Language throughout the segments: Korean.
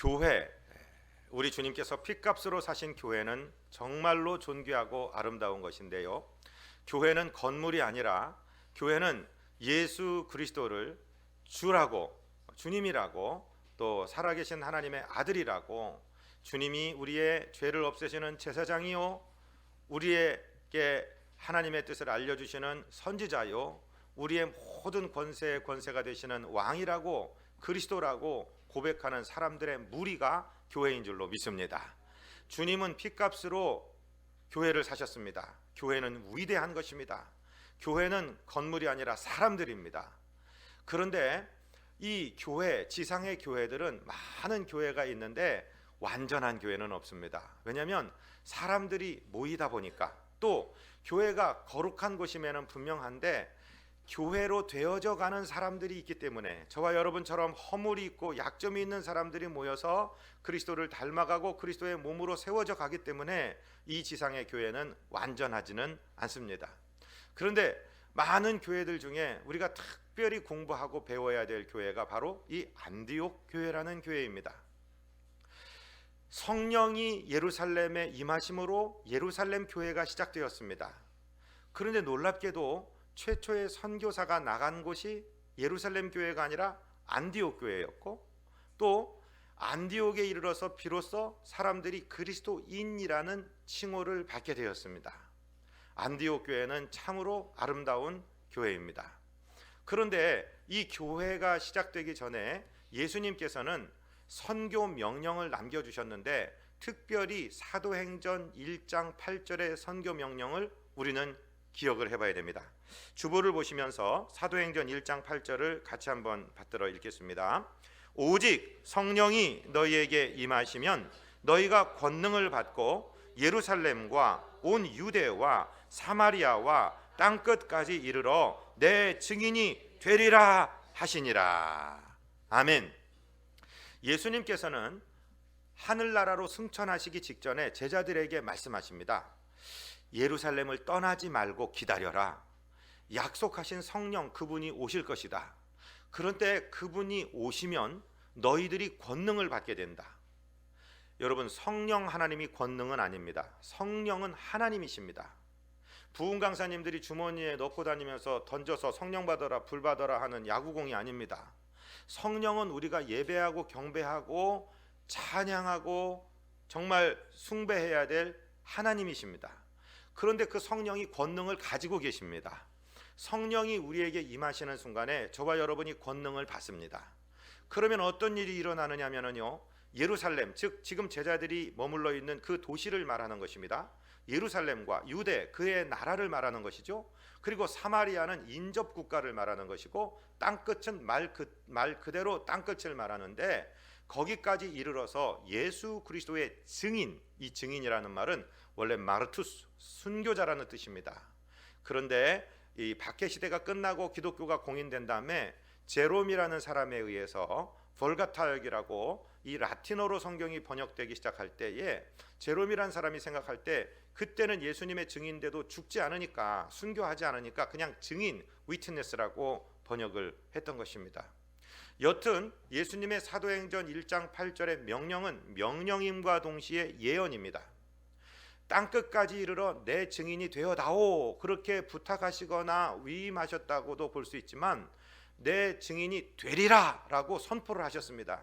교회, 우리 주님께서 핏값으로 사신 교회는 정말로 존귀하고 아름다운 것인데요. 교회는 건물이 아니라 교회는 예수 그리스도를 주라고, 주님이라고, 또 살아계신 하나님의 아들이라고, 주님이 우리의 죄를 없애시는 제사장이요, 우리에게 하나님의 뜻을 알려주시는 선지자요, 우리의 모든 권세의 권세가 되시는 왕이라고, 그리스도라고 고백하는 사람들의 무리가 교회인 줄로 믿습니다. 주님은 핏값으로 교회를 사셨습니다. 교회는 위대한 것입니다. 교회는 건물이 아니라 사람들입니다. 그런데 이 교회, 지상의 교회들은 많은 교회가 있는데 완전한 교회는 없습니다. 왜냐하면 사람들이 모이다 보니까, 또 교회가 거룩한 곳임에는 분명한데 교회로 되어져 가는 사람들이 있기 때문에, 저와 여러분처럼 허물이 있고 약점이 있는 사람들이 모여서 그리스도를 닮아가고 그리스도의 몸으로 세워져 가기 때문에 이 지상의 교회는 완전하지는 않습니다. 그런데 많은 교회들 중에 우리가 특별히 공부하고 배워야 될 교회가 바로 이 안디옥 교회라는 교회입니다. 성령이 예루살렘에 임하심으로 예루살렘 교회가 시작되었습니다. 그런데 놀랍게도 최초의 선교사가 나간 곳이 예루살렘 교회가 아니라 안디옥 교회였고, 또 안디옥에 이르러서 비로소 사람들이 그리스도인이라는 칭호를 받게 되었습니다. 안디옥 교회는 참으로 아름다운 교회입니다. 그런데 이 교회가 시작되기 전에 예수님께서는 선교 명령을 남겨주셨는데, 특별히 사도행전 1장 8절의 선교 명령을 우리는 기억을 해봐야 됩니다. 주보를 보시면서 사도행전 1장 8절을 같이 한번 받들어 읽겠습니다. 오직 성령이 너희에게 임하시면 너희가 권능을 받고 예루살렘과 온 유대와 사마리아와 땅끝까지 이르러 내 증인이 되리라 하시니라. 아멘. 예수님께서는 하늘나라로 승천하시기 직전에 제자들에게 말씀하십니다. 예루살렘을 떠나지 말고 기다려라. 약속하신 성령, 그분이 오실 것이다. 그런데 그분이 오시면 너희들이 권능을 받게 된다. 여러분, 성령 하나님이 권능은 아닙니다. 성령은 하나님이십니다. 부흥 강사님들이 주머니에 넣고 다니면서 던져서 성령 받아라, 불 받아라 하는 야구공이 아닙니다. 성령은 우리가 예배하고 경배하고 찬양하고 정말 숭배해야 될 하나님이십니다. 그런데 그 성령이 권능을 가지고 계십니다. 성령이 우리에게 임하시는 순간에 저와 여러분이 권능을 받습니다. 그러면 어떤 일이 일어나느냐면요, 예루살렘, 즉 지금 제자들이 머물러 있는 그 도시를 말하는 것입니다. 예루살렘과 유대, 그의 나라를 말하는 것이죠. 그리고 사마리아는 인접 국가를 말하는 것이고, 땅끝은 말 그대로 땅끝을 말하는데, 거기까지 이르러서 예수 그리스도의 증인, 이 증인이라는 말은 원래 마르투스, 순교자라는 뜻입니다. 그런데 이 박해 시대가 끝나고 기독교가 공인된 다음에 제롬이라는 사람에 의해서 볼가타역이라고 이 라틴어로 성경이 번역되기 시작할 때에, 제롬이라는 사람이 생각할 때 그때는 예수님의 증인인데도 죽지 않으니까, 순교하지 않으니까 그냥 증인, 위트네스라고 번역을 했던 것입니다. 여튼 예수님의 사도행전 1장 8절의 명령은 명령임과 동시에 예언입니다. 땅끝까지 이르러 내 증인이 되어다오, 그렇게 부탁하시거나 위임하셨다고도 볼 수 있지만 내 증인이 되리라 라고 선포를 하셨습니다.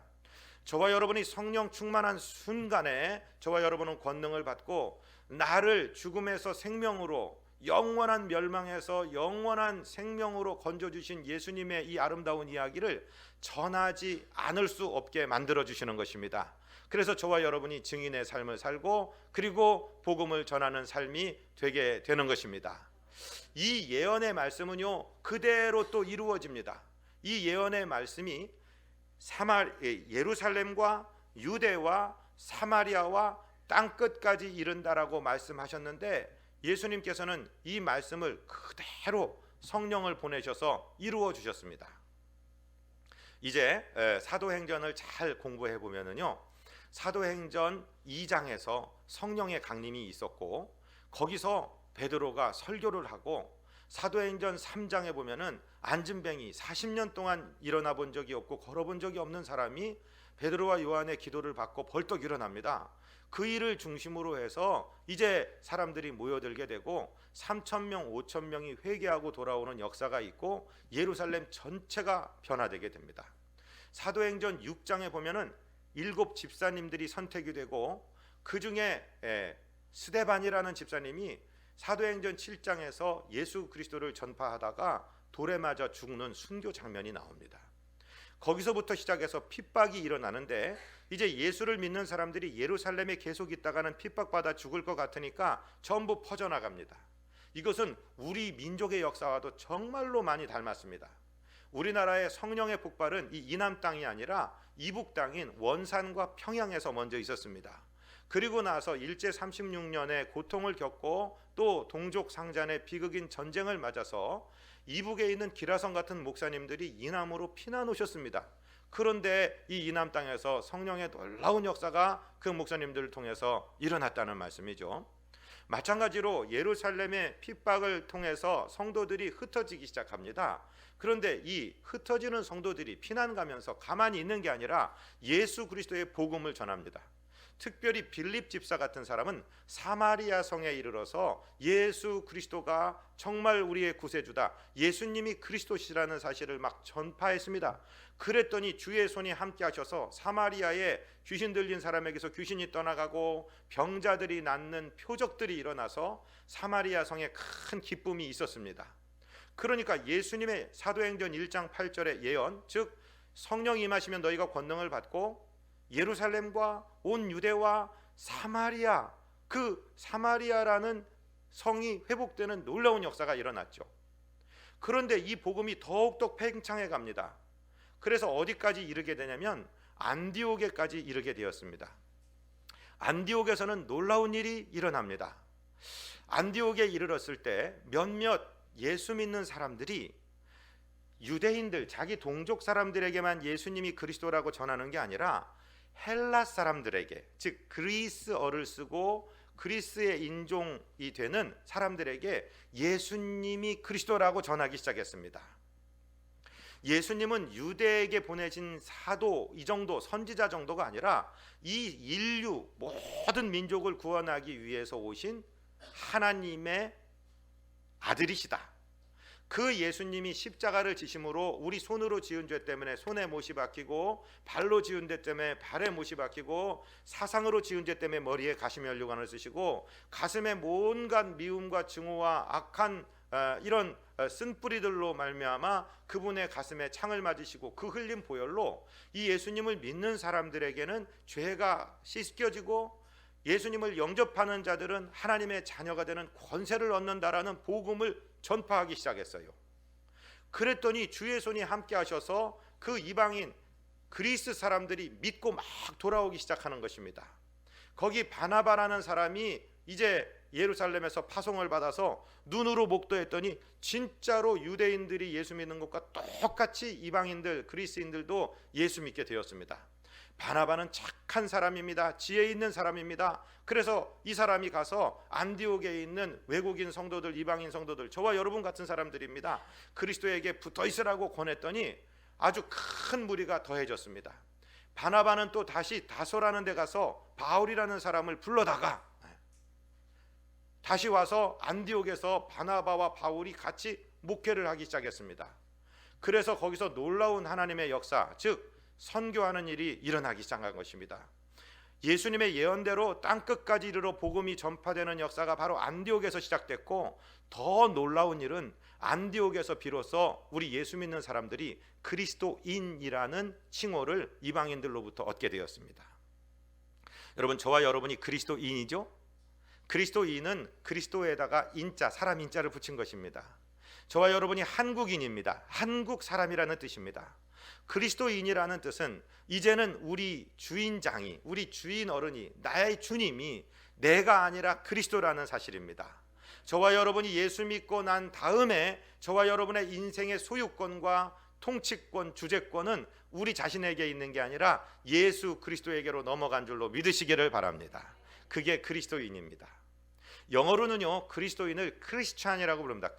저와 여러분이 성령 충만한 순간에 저와 여러분은 권능을 받고, 나를 죽음에서 생명으로, 영원한 멸망에서 영원한 생명으로 건져주신 예수님의 이 아름다운 이야기를 전하지 않을 수 없게 만들어주시는 것입니다. 그래서 저와 여러분이 증인의 삶을 살고, 그리고 복음을 전하는 삶이 되게 되는 것입니다. 이 예언의 말씀은요, 그대로 또 이루어집니다. 이 예언의 말씀이 예루살렘과 유대와 사마리아와 땅끝까지 이른다라고 말씀하셨는데, 예수님께서는 이 말씀을 그대로 성령을 보내셔서 이루어 주셨습니다. 이제 사도행전을 잘 공부해 보면은요, 사도행전 2장에서 성령의 강림이 있었고, 거기서 베드로가 설교를 하고 사도행전 3장에 보면은 안진뱅이 40년 동안 일어나 본 적이 없고 걸어본 적이 없는 사람이 베드로와 요한의 기도를 받고 벌떡 일어납니다. 그 일을 중심으로 해서 이제 사람들이 모여들게 되고 3,000명, 5,000명이 회개하고 돌아오는 역사가 있고 예루살렘 전체가 변화되게 됩니다. 사도행전 6장에 보면은 7 집사님들이 선택이 되고 그 중에 스데반이라는 집사님이 사도행전 7장에서 예수 그리스도를 전파하다가 돌에 맞아 죽는 순교 장면이 나옵니다. 거기서부터 시작해서 핍박이 일어나는데 이제 예수를 믿는 사람들이 예루살렘에 계속 있다가는 핍박받아 죽을 것 같으니까 전부 퍼져나갑니다. 이것은 우리 민족의 역사와도 정말로 많이 닮았습니다. 우리나라의 성령의 폭발은 이 이남 땅이 아니라 이북 땅인 원산과 평양에서 먼저 있었습니다. 그리고 나서 일제 36년에 고통을 겪고 또 동족 상잔의 비극인 전쟁을 맞아서 이북에 있는 기라성 같은 목사님들이 이남으로 피난 오셨습니다. 그런데 이 이남 땅에서 성령의 놀라운 역사가 그 목사님들을 통해서 일어났다는 말씀이죠. 마찬가지로 예루살렘의 핍박을 통해서 성도들이 흩어지기 시작합니다. 그런데 이 흩어지는 성도들이 피난 가면서 가만히 있는 게 아니라 예수 그리스도의 복음을 전합니다. 특별히 빌립 집사 같은 사람은 사마리아 성에 이르러서 예수 그리스도가 정말 우리의 구세주다, 예수님이 그리스도시라는 사실을 막 전파했습니다. 그랬더니 주의 손이 함께 하셔서 사마리아에 귀신 들린 사람에게서 귀신이 떠나가고 병자들이 낫는 표적들이 일어나서 사마리아 성에 큰 기쁨이 있었습니다. 그러니까 예수님의 사도행전 1장 8절의 예언, 즉 성령이 임하시면 너희가 권능을 받고 예루살렘과 온 유대와 사마리아, 그 사마리아라는 성이 회복되는 놀라운 역사가 일어났죠. 그런데 이 복음이 더욱더 팽창해 갑니다. 그래서 어디까지 이르게 되냐면 안디옥에까지 이르게 되었습니다. 안디옥에서는 놀라운 일이 일어납니다. 안디옥에 이르렀을 때 몇몇 예수 믿는 사람들이 유대인들, 자기 동족 사람들에게만 예수님이 그리스도라고 전하는 게 아니라 헬라 사람들에게, 즉 그리스어를 쓰고 그리스의 인종이 되는 사람들에게 예수님이 그리스도라고 전하기 시작했습니다. 예수님은 유대에게 보내진 사도, 이 정도 선지자 정도가 아니라 이 인류 모든 민족을 구원하기 위해서 오신 하나님의 아들이시다. 그 예수님이 십자가를 지심으로 우리 손으로 지은 죄 때문에 손에 못이 박히고, 발로 지은 죄 때문에 발에 못이 박히고, 사상으로 지은 죄 때문에 머리에 가시면류관을 쓰시고, 가슴에 온갖 미움과 증오와 악한 이런 쓴뿌리들로 말미암아 그분의 가슴에 창을 맞으시고 그 흘린 보혈로 이 예수님을 믿는 사람들에게는 죄가 씻겨지고 예수님을 영접하는 자들은 하나님의 자녀가 되는 권세를 얻는다라는 복음을 전파하기 시작했어요. 그랬더니 주의 손이 함께 하셔서 그 이방인 그리스 사람들이 믿고 막 돌아오기 시작하는 것입니다. 거기 바나바라는 사람이 이제 예루살렘에서 파송을 받아서 눈으로 목도했더니 진짜로 유대인들이 예수 믿는 것과 똑같이 이방인들, 그리스인들도 예수 믿게 되었습니다. 바나바는 착한 사람입니다. 지혜 있는 사람입니다. 그래서 이 사람이 가서 안디옥에 있는 외국인 성도들, 이방인 성도들, 저와 여러분 같은 사람들입니다. 그리스도에게 붙어 있으라고 권했더니 아주 큰 무리가 더해졌습니다. 바나바는 또 다시 다소라는 데 가서 바울이라는 사람을 불러다가 다시 와서 안디옥에서 바나바와 바울이 같이 목회를 하기 시작했습니다. 그래서 거기서 놀라운 하나님의 역사, 즉 선교하는 일이 일어나기 시작한 것입니다. 예수님의 예언대로 땅끝까지 이르러 복음이 전파되는 역사가 바로 안디옥에서 시작됐고, 더 놀라운 일은 안디옥에서 비로소 우리 예수 믿는 사람들이 그리스도인이라는 칭호를 이방인들로부터 얻게 되었습니다. 여러분, 저와 여러분이 그리스도인이죠? 그리스도인은 그리스도에다가 인자, 사람 인자를 붙인 것입니다. 저와 여러분이 한국인입니다. 한국 사람이라는 뜻입니다. 그리스도인이라는 뜻은 이제는 우리 주인장이, 우리 주인 어른이, 나의 주님이 내가 아니라 그리스도라는 사실입니다. 저와 여러분이 예수 믿고 난 다음에 저와 여러분의 인생의 소유권과 통치권, 주재권은 우리 자신에게 있는 게 아니라 예수 그리스도에게로 넘어간 줄로 믿으시기를 바랍니다. 그게 그리스도인입니다. 영어로는요 그리스도인을 크리스찬이라고 부릅니다.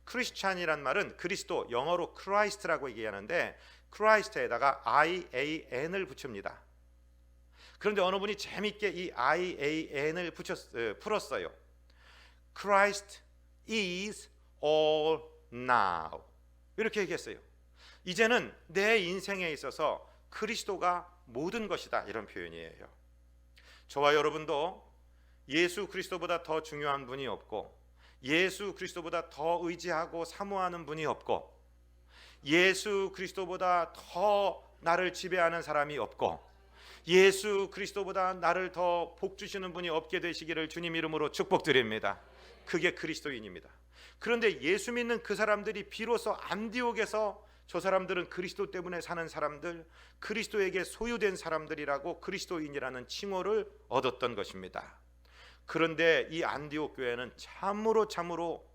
크리스찬이란 말은 그리스도, 영어로 크라이스트라고 얘기하는데 크라이스트에다가 IAN을 붙입니다. 그런데 어느 분이 재밌게 이 IAN을 풀었어요. Christ is all now. 이렇게 얘기했어요. 이제는 내 인생에 있어서 그리스도가 모든 것이다, 이런 표현이에요. 저와 여러분도 예수 그리스도보다 더 중요한 분이 없고, 예수 그리스도보다 더 의지하고 사모하는 분이 없고, 예수 그리스도보다 더 나를 지배하는 사람이 없고, 예수 그리스도보다 나를 더 복 주시는 분이 없게 되시기를 주님 이름으로 축복드립니다. 그게 그리스도인입니다. 그런데 예수 믿는 그 사람들이 비로소 안디옥에서 저 사람들은 그리스도 때문에 사는 사람들, 그리스도에게 소유된 사람들이라고 그리스도인이라는 칭호를 얻었던 것입니다. 그런데 이 안디옥 교회는 참으로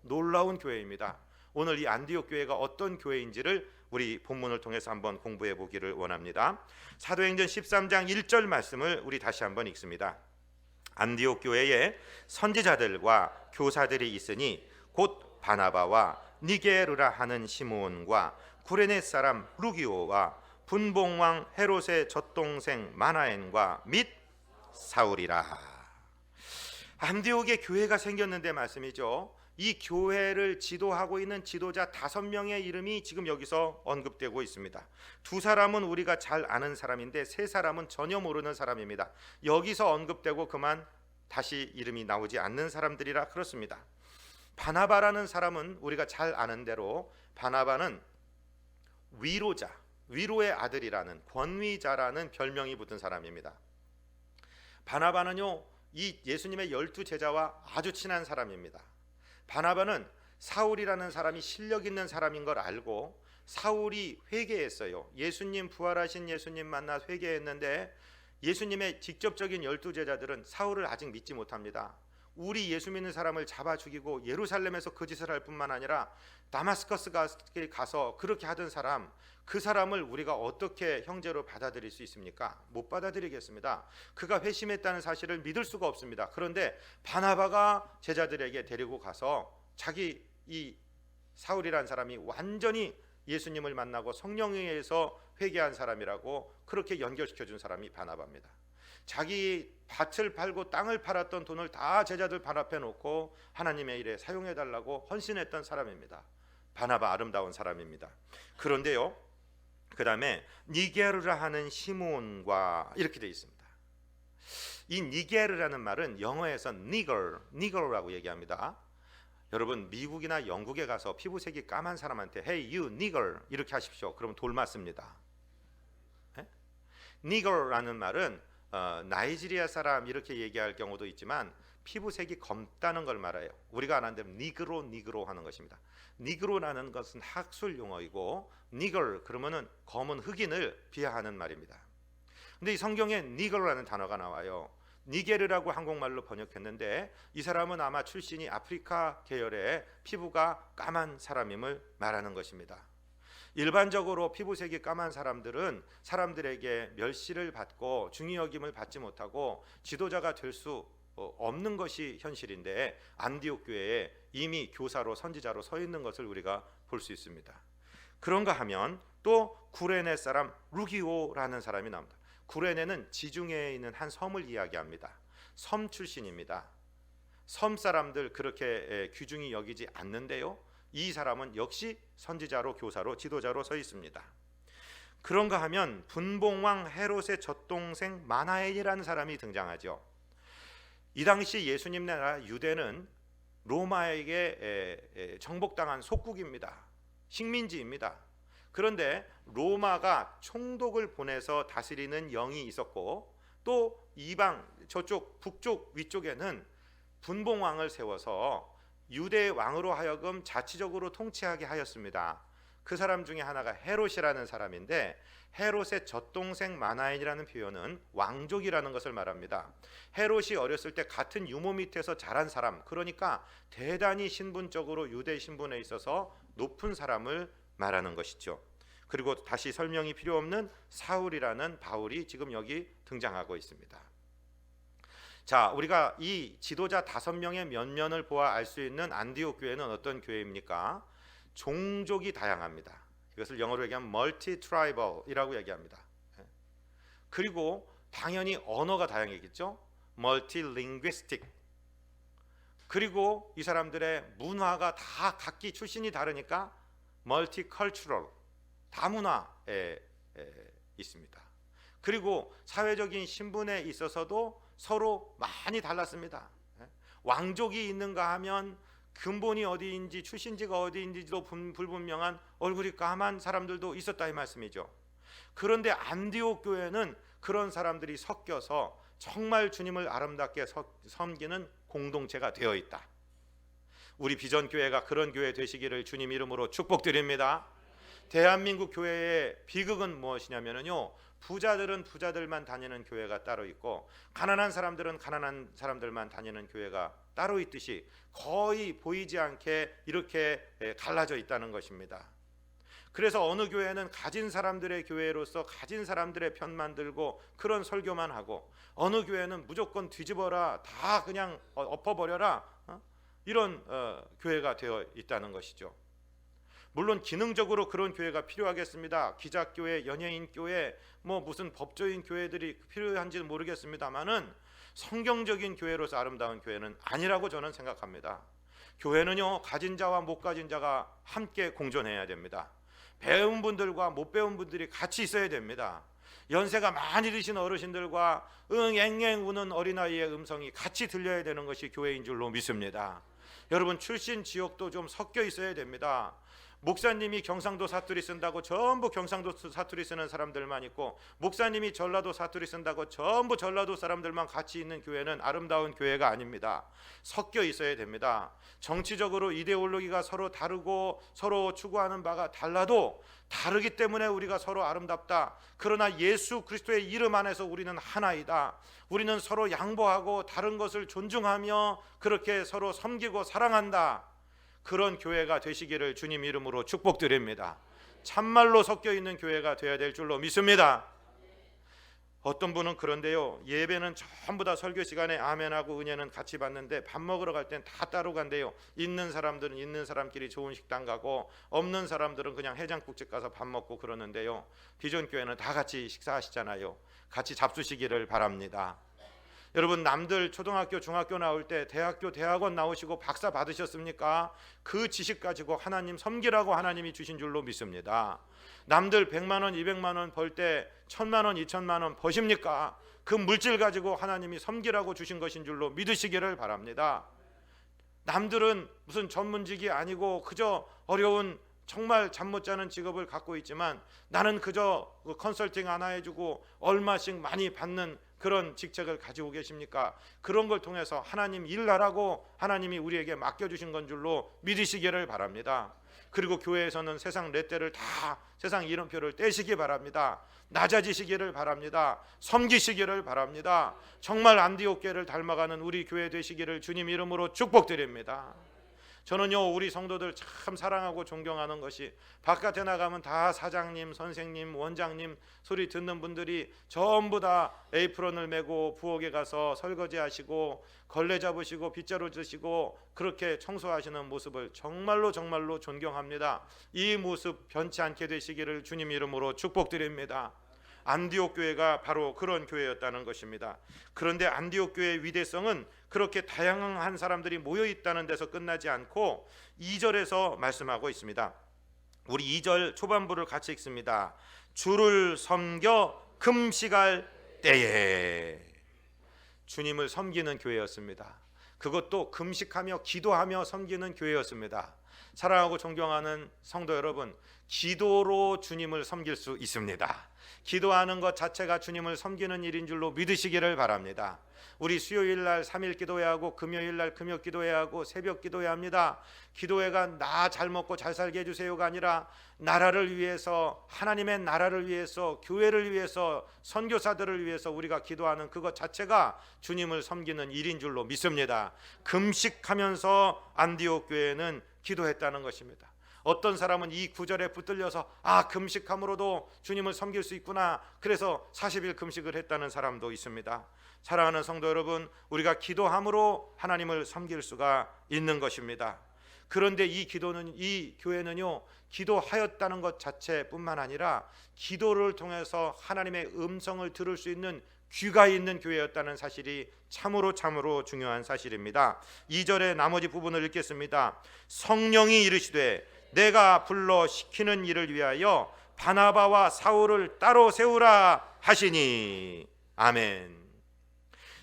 놀라운 교회입니다. 오늘 이 안디옥 교회가 어떤 교회인지를 우리 본문을 통해서 한번 공부해 보기를 원합니다. 사도행전 13장 1절 말씀을 우리 다시 한번 읽습니다. 안디옥 교회에 선지자들과 교사들이 있으니 곧 바나바와 니게르라 하는 시므온과 구레네 사람 루기오와 분봉왕 헤롯의 젖동생 마나엔과 및 사울이라. 안디옥에 교회가 생겼는데 말씀이죠. 이 교회를 지도하고 있는 지도자 5명의 이름이 지금 여기서 언급되고 있습니다. 2사람은 우리가 잘 아는 사람인데 3사람은 전혀 모르는 사람입니다. 여기서 언급되고 그만 다시 이름이 나오지 않는 사람들이라 그렇습니다. 바나바라는 사람은 우리가 잘 아는 대로 바나바는 위로자, 위로의 아들이라는 권위자라는 별명이 붙은 사람입니다. 바나바는요 이 예수님의 12제자와 아주 친한 사람입니다. 바나바는 사울이라는 사람이 실력 있는 사람인 걸 알고 사울이 회개했어요. 예수님, 부활하신 예수님 만나 회개했는데 예수님의 직접적인 12제자들은 사울을 아직 믿지 못합니다. 우리 예수 믿는 사람을 잡아 죽이고 예루살렘에서 그 짓을 할 뿐만 아니라 다마스커스에 가서 그렇게 하던 사람, 그 사람을 우리가 어떻게 형제로 받아들일 수 있습니까? 못 받아들이겠습니다. 그가 회심했다는 사실을 믿을 수가 없습니다. 그런데 바나바가 제자들에게 데리고 가서 자기 이 사울이라는 사람이 완전히 예수님을 만나고 성령에 의해서 회개한 사람이라고 그렇게 연결시켜 준 사람이 바나바입니다. 자기 밭을 팔고 땅을 팔았던 돈을 다 제자들 발 앞에 놓고 하나님의 일에 사용해 달라고 헌신했던 사람입니다. 바나바, 아름다운 사람입니다. 그런데요, 그 다음에 니게르라 하는 시므온과 이렇게 되어 있습니다. 이 니게르라는 말은 영어에서 니걸라고 얘기합니다. 여러분 미국이나 영국에 가서 피부색이 까만 사람한테 Hey you nigger 이렇게 하십시오. 그러면 돌 맞습니다. 니걸라는 말은 나이지리아 사람 이렇게 얘기할 경우도 있지만 피부색이 검다는 걸 말해요. 우리가 안 한다면 니그로 하는 것입니다. 니그로라는 것은 학술 용어이고 니걸 그러면은 검은 흑인을 비하하는 말입니다. 근데 이 성경에 니걸라는 단어가 나와요. 니게르라고 한국말로 번역했는데 이 사람은 아마 출신이 아프리카 계열의 피부가 까만 사람임을 말하는 것입니다. 일반적으로 피부색이 까만 사람들은 사람들에게 멸시를 받고 중히 여김을 받지 못하고 지도자가 될 수 없는 것이 현실인데 안디옥 교회에 이미 교사로 선지자로 서 있는 것을 우리가 볼 수 있습니다. 그런가 하면 또 구레네 사람 루기오라는 사람이 나옵니다. 구레네는 지중해에 있는 한 섬을 이야기합니다. 섬 출신입니다. 섬 사람들 그렇게 귀중히 여기지 않는데요, 이 사람은 역시 선지자로 교사로 지도자로 서 있습니다. 그런가 하면 분봉왕 헤롯의 젖동생 마나엘이라는 사람이 등장하죠. 이 당시 예수님 나라 유대는 로마에게 정복당한 속국입니다. 식민지입니다. 그런데 로마가 총독을 보내서 다스리는 영이 있었고 또 이방 저쪽 북쪽 위쪽에는 분봉왕을 세워서 유대 왕으로 하여금 자치적으로 통치하게 하였습니다. 그 사람 중에 하나가 헤롯이라는 사람인데 헤롯의 젖동생 마나엘이라는 표현은 왕족이라는 것을 말합니다. 헤롯이 어렸을 때 같은 유모 밑에서 자란 사람, 그러니까 대단히 신분적으로 유대 신분에 있어서 높은 사람을 말하는 것이죠. 그리고 다시 설명이 필요 없는 사울이라는 바울이 지금 여기 등장하고 있습니다. 자, 우리가 이 지도자 5명의 면면을 보아 알 수 있는 안디옥 교회는 어떤 교회입니까? 종족이 다양합니다. 이것을 영어로 얘기하면 multi-tribal이라고 얘기합니다. 그리고 당연히 언어가 다양하겠죠. multilinguistic. 그리고 이 사람들의 문화가 다 각기 출신이 다르니까 multicultural. 다문화에 있습니다. 그리고 사회적인 신분에 있어서도 서로 많이 달랐습니다. 왕족이 있는가 하면 근본이 어디인지 출신지가 어디인지도 불분명한 얼굴이 까만 사람들도 있었다 이 말씀이죠. 그런데 안디옥 교회는 그런 사람들이 섞여서 정말 주님을 아름답게 섬기는 공동체가 되어 있다. 우리 비전 교회가 그런 교회 되시기를 주님 이름으로 축복드립니다. 대한민국 교회의 비극은 무엇이냐면요, 부자들은 부자들만 다니는 교회가 따로 있고 가난한 사람들은 가난한 사람들만 다니는 교회가 따로 있듯이 거의 보이지 않게 이렇게 갈라져 있다는 것입니다. 그래서 어느 교회는 가진 사람들의 교회로서 가진 사람들의 편만 들고 그런 설교만 하고, 어느 교회는 무조건 뒤집어라, 다 그냥 엎어버려라, 이런 교회가 되어 있다는 것이죠. 물론 기능적으로 그런 교회가 필요하겠습니다. 기자교회, 연예인교회, 무슨 법조인 교회들이 필요한지는 모르겠습니다만은 성경적인 교회로서 아름다운 교회는 아니라고 저는 생각합니다. 교회는요, 가진 자와 못 가진 자가 함께 공존해야 됩니다. 배운 분들과 못 배운 분들이 같이 있어야 됩니다. 연세가 많이 드신 어르신들과 앵앵 우는 어린아이의 음성이 같이 들려야 되는 것이 교회인 줄로 믿습니다. 여러분, 출신 지역도 좀 섞여 있어야 됩니다. 목사님이 경상도 사투리 쓴다고 전부 경상도 사투리 쓰는 사람들만 있고, 목사님이 전라도 사투리 쓴다고 전부 전라도 사람들만 같이 있는 교회는 아름다운 교회가 아닙니다. 섞여 있어야 됩니다. 정치적으로 이데올로기가 서로 다르고 서로 추구하는 바가 달라도 다르기 때문에 우리가 서로 아름답다. 그러나 예수 그리스도의 이름 안에서 우리는 하나이다. 우리는 서로 양보하고 다른 것을 존중하며 그렇게 서로 섬기고 사랑한다. 그런 교회가 되시기를 주님 이름으로 축복드립니다. 참말로 섞여 있는 교회가 되어야 될 줄로 믿습니다. 어떤 분은 그런데요, 예배는 전부 다 설교 시간에 아멘하고 은혜는 같이 받는데 밥 먹으러 갈 땐 다 따로 간대요. 있는 사람들은 있는 사람끼리 좋은 식당 가고 없는 사람들은 그냥 해장국집 가서 밥 먹고 그러는데요, 비전교회는 다 같이 식사하시잖아요. 같이 잡수시기를 바랍니다. 여러분, 남들 초등학교 중학교 나올 때 대학교 대학원 나오시고 박사 받으셨습니까? 그 지식 가지고 하나님 섬기라고 하나님이 주신 줄로 믿습니다. 남들 100만 원 200만 원 벌 때 1000만 원 2000만 원 버십니까? 그 물질 가지고 하나님이 섬기라고 주신 것인 줄로 믿으시기를 바랍니다. 남들은 무슨 전문직이 아니고 그저 어려운 정말 잠 못 자는 직업을 갖고 있지만 나는 그저 컨설팅 하나 해주고 얼마씩 많이 받는 그런 직책을 가지고 계십니까? 그런 걸 통해서 하나님 일하라고 하나님이 우리에게 맡겨주신 건 줄로 믿으시기를 바랍니다. 그리고 교회에서는 세상 렛대를 다 세상 이름표를 떼시기 바랍니다. 낮아지시기를 바랍니다. 섬기시기를 바랍니다. 정말 안디옥 교회를 닮아가는 우리 교회 되시기를 주님 이름으로 축복드립니다. 저는요, 우리 성도들 참 사랑하고 존경하는 것이 바깥에 나가면 다 사장님, 선생님, 원장님 소리 듣는 분들이 전부 다 에이프런을 메고 부엌에 가서 설거지하시고 걸레 잡으시고 빗자루 드시고 그렇게 청소하시는 모습을 정말로 정말로 존경합니다. 이 모습 변치 않게 되시기를 주님 이름으로 축복드립니다. 안디옥 교회가 바로 그런 교회였다는 것입니다. 그런데 안디옥 교회의 위대성은 그렇게 다양한 사람들이 모여 있다는 데서 끝나지 않고 2절에서 말씀하고 있습니다. 우리 2절 초반부를 같이 읽습니다. 주를 섬겨 금식할 때에. 주님을 섬기는 교회였습니다. 그것도 금식하며 기도하며 섬기는 교회였습니다. 사랑하고 존경하는 성도 여러분, 기도로 주님을 섬길 수 있습니다. 기도하는 것 자체가 주님을 섬기는 일인 줄로 믿으시기를 바랍니다. 우리 수요일 날 3일 기도해야 하고 금요일 날 금요 기도해야 하고 새벽 기도해야 합니다. 기도회가 나 잘 먹고 잘 살게 해주세요가 아니라 나라를 위해서, 하나님의 나라를 위해서, 교회를 위해서, 선교사들을 위해서 우리가 기도하는 그것 자체가 주님을 섬기는 일인 줄로 믿습니다. 금식하면서 안디옥 교회는 기도했다는 것입니다. 어떤 사람은 이 구절에 붙들려서 금식함으로도 주님을 섬길 수 있구나, 그래서 40일 금식을 했다는 사람도 있습니다. 사랑하는 성도 여러분, 우리가 기도함으로 하나님을 섬길 수가 있는 것입니다. 그런데 이 교회는요, 기도하였다는 것 자체뿐만 아니라 기도를 통해서 하나님의 음성을 들을 수 있는 귀가 있는 교회였다는 사실이 참으로 중요한 사실입니다. 2절의 나머지 부분을 읽겠습니다. 성령이 이르시되 내가 불러 시키는 일을 위하여 바나바와 사울을 따로 세우라 하시니. 아멘.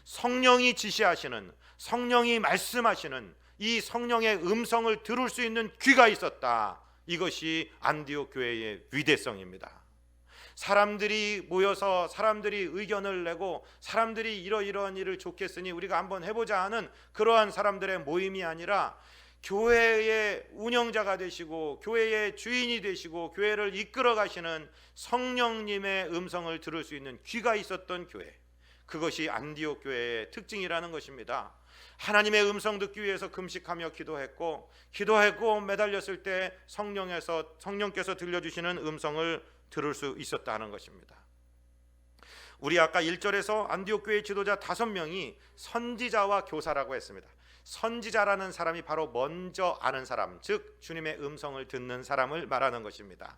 성령이 지시하시는, 성령이 말씀하시는 이 성령의 음성을 들을 수 있는 귀가 있었다. 이것이 안디옥 교회의 위대성입니다. 사람들이 모여서 사람들이 의견을 내고 사람들이 이러이러한 일을 좋겠으니 우리가 한번 해보자 하는 그러한 사람들의 모임이 아니라 교회의 운영자가 되시고 교회의 주인이 되시고 교회를 이끌어 가시는 성령님의 음성을 들을 수 있는 귀가 있었던 교회, 그것이 안디옥 교회의 특징이라는 것입니다. 하나님의 음성 듣기 위해서 금식하며 기도했고 매달렸을 때 성령께서 들려주시는 음성을 들을 수 있었다는 것입니다. 우리 아까 1절에서 안디옥 교회 지도자 5명이 선지자와 교사라고 했습니다. 선지자라는 사람이 바로 먼저 아는 사람, 즉 주님의 음성을 듣는 사람을 말하는 것입니다.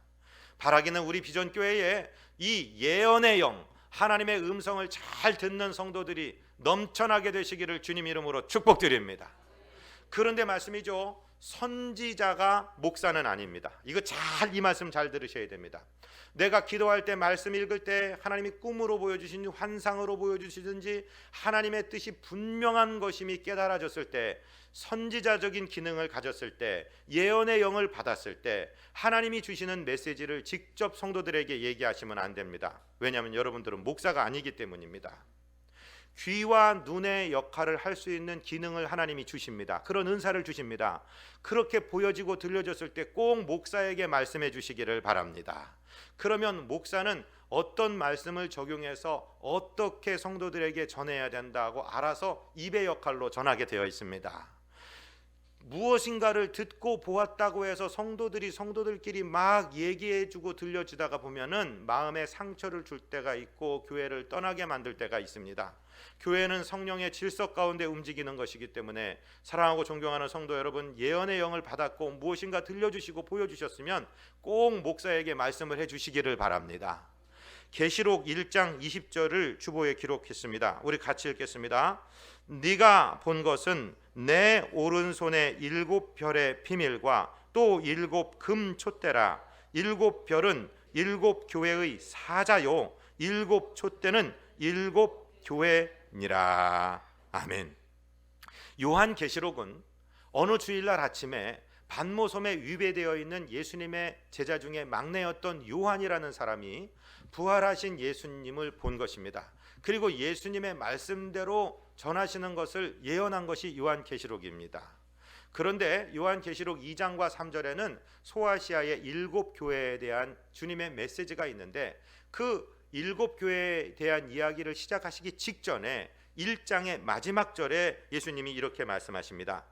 바라기는 우리 비전교회에 이 예언의 영, 하나님의 음성을 잘 듣는 성도들이 넘쳐나게 되시기를 주님 이름으로 축복드립니다. 그런데 말씀이죠, 선지자가 목사는 아닙니다. 이거 이 말씀 잘 들으셔야 됩니다. 내가 기도할 때, 말씀 읽을 때 하나님이 꿈으로 보여주시든지 환상으로 보여주시든지 하나님의 뜻이 분명한 것임이 깨달아졌을 때, 선지자적인 기능을 가졌을 때, 예언의 영을 받았을 때 하나님이 주시는 메시지를 직접 성도들에게 얘기하시면 안 됩니다. 왜냐하면 여러분들은 목사가 아니기 때문입니다. 귀와 눈의 역할을 할 수 있는 기능을 하나님이 주십니다. 그런 은사를 주십니다. 그렇게 보여지고 들려졌을 때 꼭 목사에게 말씀해 주시기를 바랍니다. 그러면 목사는 어떤 말씀을 적용해서 어떻게 성도들에게 전해야 된다고 알아서 입의 역할로 전하게 되어 있습니다. 무엇인가를 듣고 보았다고 해서 성도들끼리 막 얘기해주고 들려주다가 보면은 마음에 상처를 줄 때가 있고 교회를 떠나게 만들 때가 있습니다. 교회는 성령의 질서 가운데 움직이는 것이기 때문에 사랑하고 존경하는 성도 여러분, 예언의 영을 받았고 무엇인가 들려주시고 보여주셨으면 꼭 목사에게 말씀을 해주시기를 바랍니다. 계시록 1장 20절을 주보에 기록했습니다. 우리 같이 읽겠습니다. 네가 본 것은 내 오른손의 7별의 비밀과 또 7금 촛대라. 7별은 7교회의 사자요 7촛대는 7교회니라. 아멘. 요한계시록은 어느 주일날 아침에 반모섬에 위배되어 있는 예수님의 제자 중에 막내였던 요한이라는 사람이 부활하신 예수님을 본 것입니다. 그리고 예수님의 말씀대로 전하시는 것을 예언한 것이 요한계시록입니다. 그런데 요한계시록 2장과 3절에는 소아시아의 7교회에 대한 주님의 메시지가 있는데 그 7교회에 대한 이야기를 시작하시기 직전에 1장의 마지막 절에 예수님이 이렇게 말씀하십니다.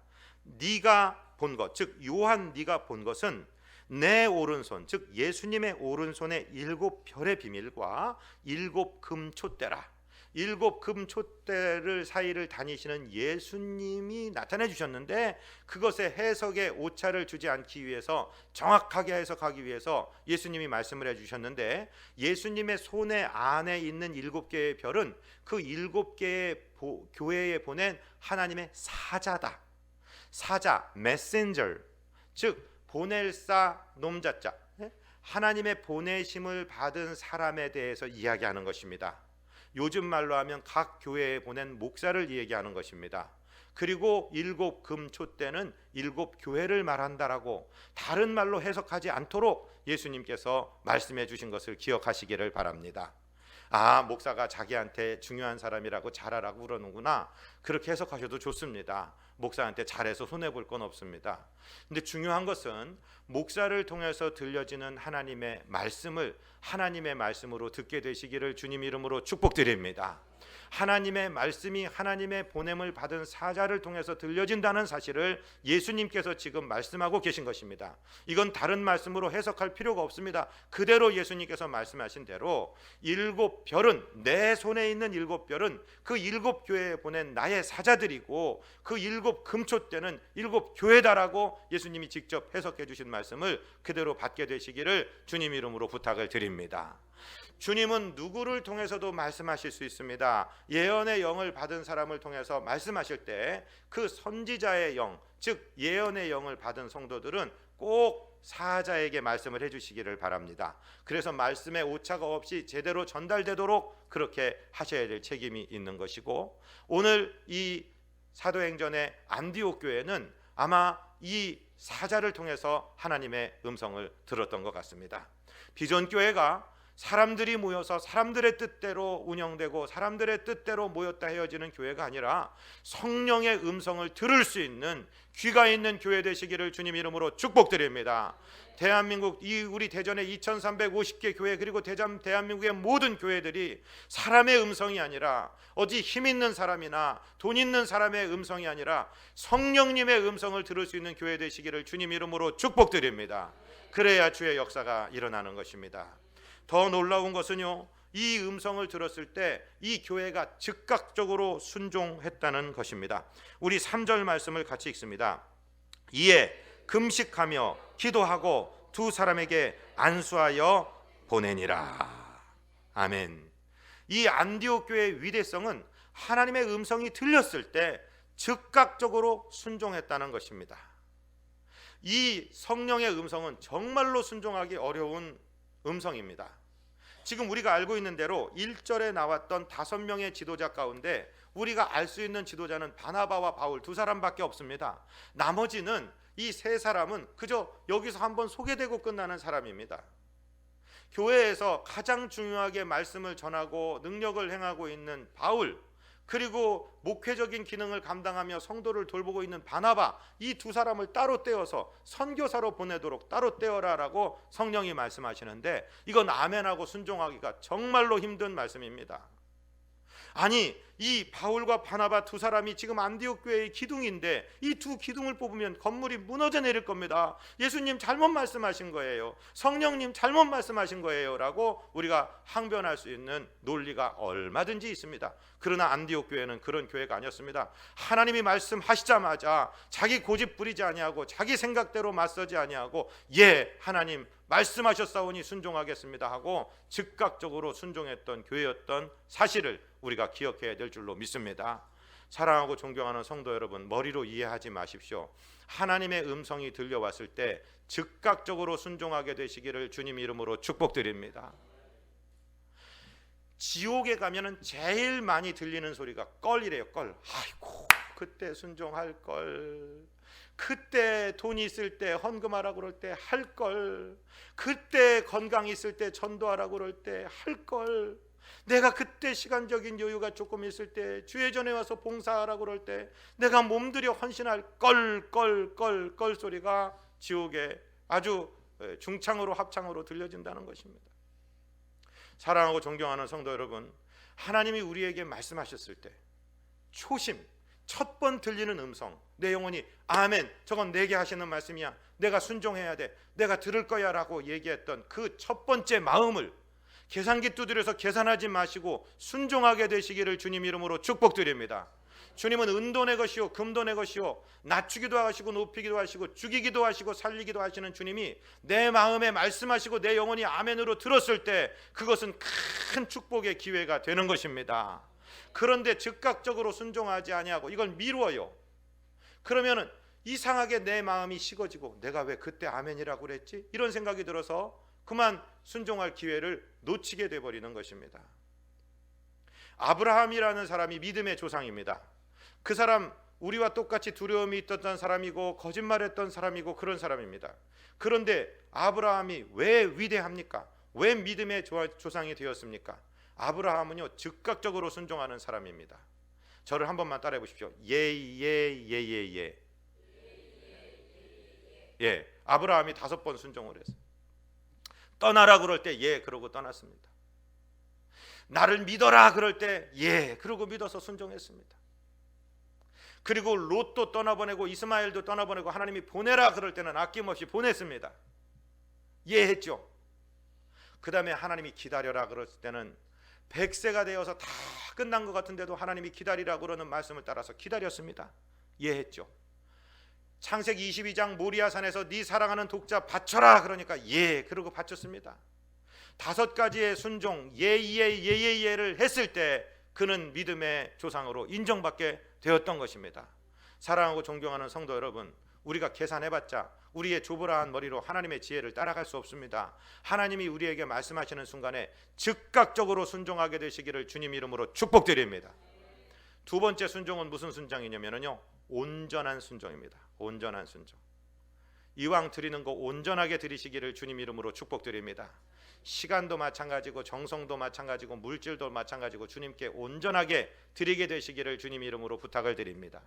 네가 본 것, 즉 요한 네가 본 것은 내 오른손, 즉 예수님의 오른손의 7별의 비밀과 7금 촛대라. 7금 촛대를 사이를 다니시는 예수님이 나타내 주셨는데 그것의 해석에 오차를 주지 않기 위해서, 정확하게 해석하기 위해서 예수님이 말씀을 해주셨는데, 예수님의 손에 안에 있는 7개의 별은 그 7개의 교회에 보낸 하나님의 사자다. 사자, 메신저, 즉 보낼사 놈자자, 하나님의 보내심을 받은 사람에 대해서 이야기하는 것입니다. 요즘 말로 하면 각 교회에 보낸 목사를 얘기하는 것입니다. 그리고 7금 촛대는 7교회를 말한다라고 다른 말로 해석하지 않도록 예수님께서 말씀해 주신 것을 기억하시기를 바랍니다. 목사가 자기한테 중요한 사람이라고 잘하라고 그러는구나, 그렇게 해석하셔도 좋습니다. 목사한테 잘해서 손해볼 건 없습니다. 근데 중요한 것은 목사를 통해서 들려지는 하나님의 말씀을 하나님의 말씀으로 듣게 되시기를 주님 이름으로 축복드립니다. 하나님의 말씀이 하나님의 보냄을 받은 사자를 통해서 들려진다는 사실을 예수님께서 지금 말씀하고 계신 것입니다. 이건 다른 말씀으로 해석할 필요가 없습니다. 그대로 예수님께서 말씀하신 대로 일곱 별은, 내 손에 있는 일곱 별은 그 일곱 교회에 보낸 나의 사자들이고, 그 일곱 금초대는 일곱 교회다라고 예수님이 직접 해석해 주신 말씀을 그대로 받게 되시기를 주님 이름으로 부탁을 드립니다. 주님은 누구를 통해서도 말씀하실 수 있습니다. 예언의 영을 받은 사람을 통해서 말씀하실 때 그 선지자의 영, 즉 예언의 영을 받은 성도들은 꼭 사자에게 말씀을 해주시기를 바랍니다. 그래서 말씀의 오차가 없이 제대로 전달되도록 그렇게 하셔야 될 책임이 있는 것이고, 오늘 이 사도행전의 안디옥 교회는 아마 이 사자를 통해서 하나님의 음성을 들었던 것 같습니다. 비전교회가 사람들이 모여서 사람들의 뜻대로 운영되고 사람들의 뜻대로 모였다 헤어지는 교회가 아니라 성령의 음성을 들을 수 있는 귀가 있는 교회 되시기를 주님 이름으로 축복드립니다. 대한민국, 우리 대전의 2350개 교회, 그리고 대한민국의 모든 교회들이 사람의 음성이 아니라, 어디 힘 있는 사람이나 돈 있는 사람의 음성이 아니라 성령님의 음성을 들을 수 있는 교회 되시기를 주님 이름으로 축복드립니다. 그래야 주의 역사가 일어나는 것입니다. 더 놀라운 것은요, 이 음성을 들었을 때 이 교회가 즉각적으로 순종했다는 것입니다. 우리 3절 말씀을 같이 읽습니다. 이에 금식하며 기도하고 두 사람에게 안수하여 보내니라. 아멘. 이 안디옥 교회의 위대성은 하나님의 음성이 들렸을 때 즉각적으로 순종했다는 것입니다. 이 성령의 음성은 정말로 순종하기 어려운 음성입니다. 지금 우리가 알고 있는 대로 1절에 나왔던 5명의 지도자 가운데 우리가 알 수 있는 지도자는 바나바와 바울 두 사람밖에 없습니다. 나머지는 이 세 사람은 그저 여기서 한번 소개되고 끝나는 사람입니다. 교회에서 가장 중요하게 말씀을 전하고 능력을 행하고 있는 바울, 그리고 목회적인 기능을 감당하며 성도를 돌보고 있는 바나바, 이 두 사람을 따로 떼어서 선교사로 보내도록 따로 떼어라라고 성령이 말씀하시는데, 이건 아멘하고 순종하기가 정말로 힘든 말씀입니다. 아니, 이 바울과 바나바 두 사람이 지금 안디옥 교회의 기둥인데 이 두 기둥을 뽑으면 건물이 무너져 내릴 겁니다. 예수님 잘못 말씀하신 거예요, 성령님 잘못 말씀하신 거예요 라고 우리가 항변할 수 있는 논리가 얼마든지 있습니다. 그러나 안디옥 교회는 그런 교회가 아니었습니다. 하나님이 말씀하시자마자 자기 고집 부리지 아니하고 자기 생각대로 맞서지 아니하고, 예, 하나님 말씀하셨사오니 순종하겠습니다 하고 즉각적으로 순종했던 교회였던 사실을 우리가 기억해야 될 줄로 믿습니다. 사랑하고 존경하는 성도 여러분, 머리로 이해하지 마십시오. 하나님의 음성이 들려왔을 때 즉각적으로 순종하게 되시기를 주님 이름으로 축복드립니다. 지옥에 가면은 제일 많이 들리는 소리가 껄이래요. 껄. 아이고, 그때 순종할 걸, 그때 돈이 있을 때 헌금하라고 그럴 때 할 걸, 그때 건강이 있을 때 전도하라고 그럴 때 할 걸, 내가 그때 시간적인 여유가 조금 있을 때 주의 전에 와서 봉사하라고 그럴 때 내가 몸들여 헌신할 껄 소리가 지옥에 아주 중창으로 합창으로 들려진다는 것입니다. 사랑하고 존경하는 성도 여러분, 하나님이 우리에게 말씀하셨을 때 초심, 첫 번 들리는 음성, 내 영혼이 아멘, 저건 내게 하시는 말씀이야, 내가 순종해야 돼, 내가 들을 거야 라고 얘기했던 그 첫 번째 마음을 계산기 두드려서 계산하지 마시고 순종하게 되시기를 주님 이름으로 축복드립니다. 주님은 은도 내 것이요 금도 내 것이요, 낮추기도 하시고 높이기도 하시고 죽이기도 하시고 살리기도 하시는 주님이 내 마음에 말씀하시고 내 영혼이 아멘으로 들었을 때 그것은 큰 축복의 기회가 되는 것입니다. 그런데 즉각적으로 순종하지 아니하고 이걸 미루어요. 그러면은 이상하게 내 마음이 식어지고 내가 왜 그때 아멘이라고 그랬지? 이런 생각이 들어서 그만 순종할 기회를 놓치게 돼버리는 것입니다. 아브라함이라는 사람이 믿음의 조상입니다. 그 사람 우리와 똑같이 두려움이 있었던 사람이고 거짓말했던 사람이고 그런 사람입니다. 그런데 아브라함이 왜 위대합니까? 왜 믿음의 조상이 되었습니까? 아브라함은요 즉각적으로 순종하는 사람입니다. 저를 한 번만 따라해 보십시오. 예. 아브라함이 5번 순종을 했어요. 떠나라 그럴 때 예 그러고 떠났습니다. 나를 믿어라 그럴 때 예, 그러고 믿어서 순종했습니다. 그리고 롯도 떠나보내고 이스마엘도 떠나보내고 하나님이 보내라 그럴 때는 아낌없이 보냈습니다. 예 했죠. 그 다음에 하나님이 기다려라 그럴 때는 100세가 되어서 다 끝난 것 같은데도 하나님이 기다리라 그러는 말씀을 따라서 기다렸습니다. 예 했죠. 창세기 22장 모리아산에서 네 사랑하는 독자 바쳐라 그러니까 예, 그러고 바쳤습니다. 5가지의 순종 예를 했을 때 그는 믿음의 조상으로 인정받게 되었던 것입니다. 사랑하고 존경하는 성도 여러분, 우리가 계산해봤자 우리의 조불아한 머리로 하나님의 지혜를 따라갈 수 없습니다. 하나님이 우리에게 말씀하시는 순간에 즉각적으로 순종하게 되시기를 주님 이름으로 축복드립니다. 두 번째 순종은 무슨 순종이냐면요, 온전한 순종입니다. 온전한 순종. 이왕 드리는 거 온전하게 드리시기를 주님 이름으로 축복드립니다. 시간도 마찬가지고 정성도 마찬가지고 물질도 마찬가지고 주님께 온전하게 드리게 되시기를 주님 이름으로 부탁을 드립니다.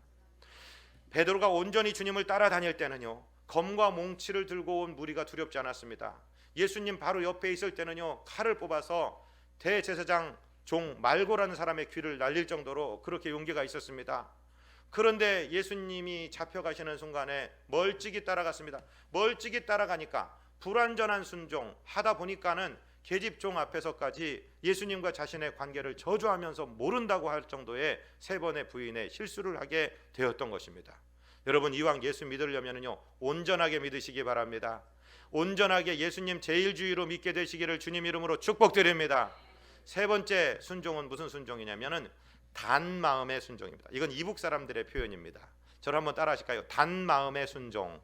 베드로가 온전히 주님을 따라다닐 때는요, 검과 몽치를 들고 온 무리가 두렵지 않았습니다. 예수님 바로 옆에 있을 때는요, 칼을 뽑아서 대제사장 종 말고라는 사람의 귀를 날릴 정도로 그렇게 용기가 있었습니다. 그런데 예수님이 잡혀가시는 순간에 멀찍이 따라갔습니다. 멀찍이 따라가니까 불완전한 순종 하다 보니까는 계집종 앞에서까지 예수님과 자신의 관계를 저주하면서 모른다고 할 정도의 3번의 부인의 실수를 하게 되었던 것입니다. 여러분, 이왕 예수 믿으려면요, 온전하게 믿으시기 바랍니다. 온전하게 예수님 제일주의로 믿게 되시기를 주님 이름으로 축복드립니다. 3번째 순종은 무슨 순종이냐면은 단 마음의 순종입니다. 이건 이북 사람들의 표현입니다. 저를 한번 따라 하실까요? 단 마음의 순종.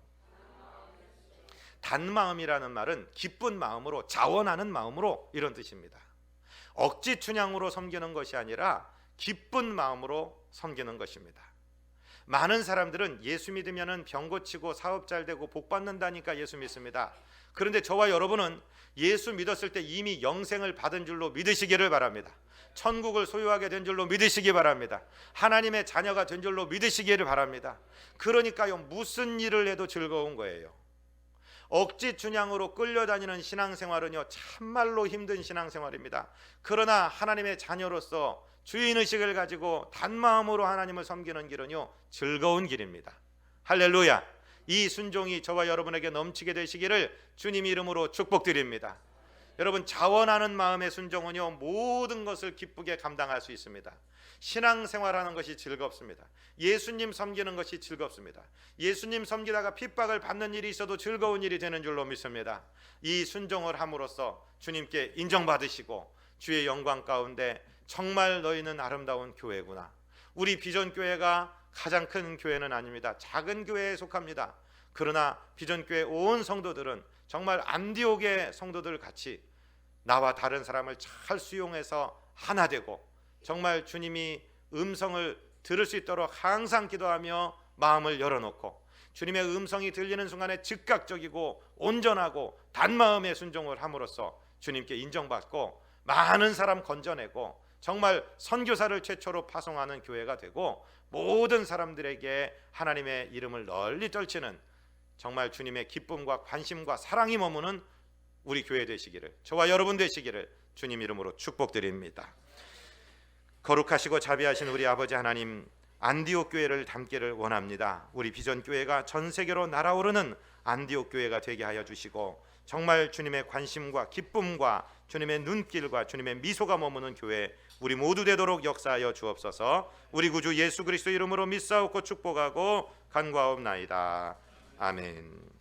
단 마음이라는 말은 기쁜 마음으로, 자원하는 마음으로, 이런 뜻입니다. 억지 춘향으로 섬기는 것이 아니라 기쁜 마음으로 섬기는 것입니다. 많은 사람들은 예수 믿으면 병 고치고 사업 잘 되고 복 받는다니까 예수 믿습니다. 그런데 저와 여러분은 예수 믿었을 때 이미 영생을 받은 줄로 믿으시기를 바랍니다. 천국을 소유하게 된 줄로 믿으시기 바랍니다. 하나님의 자녀가 된 줄로 믿으시기를 바랍니다. 그러니까요, 무슨 일을 해도 즐거운 거예요. 억지 춘향으로 끌려다니는 신앙생활은요, 참말로 힘든 신앙생활입니다. 그러나 하나님의 자녀로서 주인의식을 가지고 단마음으로 하나님을 섬기는 길은요, 즐거운 길입니다. 할렐루야. 이 순종이 저와 여러분에게 넘치게 되시기를 주님 이름으로 축복드립니다. 여러분, 자원하는 마음의 순종은요, 모든 것을 기쁘게 감당할 수 있습니다. 신앙생활하는 것이 즐겁습니다. 예수님 섬기는 것이 즐겁습니다. 예수님 섬기다가 핍박을 받는 일이 있어도 즐거운 일이 되는 줄로 믿습니다. 이 순종을 함으로써 주님께 인정받으시고 주의 영광 가운데 정말 너희는 아름다운 교회구나. 우리 비전교회가 가장 큰 교회는 아닙니다. 작은 교회에 속합니다. 그러나 비전교회 온 성도들은 정말 안디옥의 성도들 같이 나와 다른 사람을 잘 수용해서 하나 되고 정말 주님이 음성을 들을 수 있도록 항상 기도하며 마음을 열어놓고 주님의 음성이 들리는 순간에 즉각적이고 온전하고 단마음의 순종을 함으로써 주님께 인정받고 많은 사람 건져내고 정말 선교사를 최초로 파송하는 교회가 되고 모든 사람들에게 하나님의 이름을 널리 떨치는 정말 주님의 기쁨과 관심과 사랑이 머무는 우리 교회 되시기를, 저와 여러분 되시기를 주님 이름으로 축복드립니다. 거룩하시고 자비하신 우리 아버지 하나님, 안디옥 교회를 담기를 원합니다. 우리 비전 교회가 전 세계로 날아오르는 안디옥 교회가 되게 하여 주시고 정말 주님의 관심과 기쁨과 주님의 눈길과 주님의 미소가 머무는 교회 우리 모두 되도록 역사하여 주옵소서. 우리 구주 예수 그리스도 이름으로 믿사옵고 축복하고 간구하옵나이다. 아멘.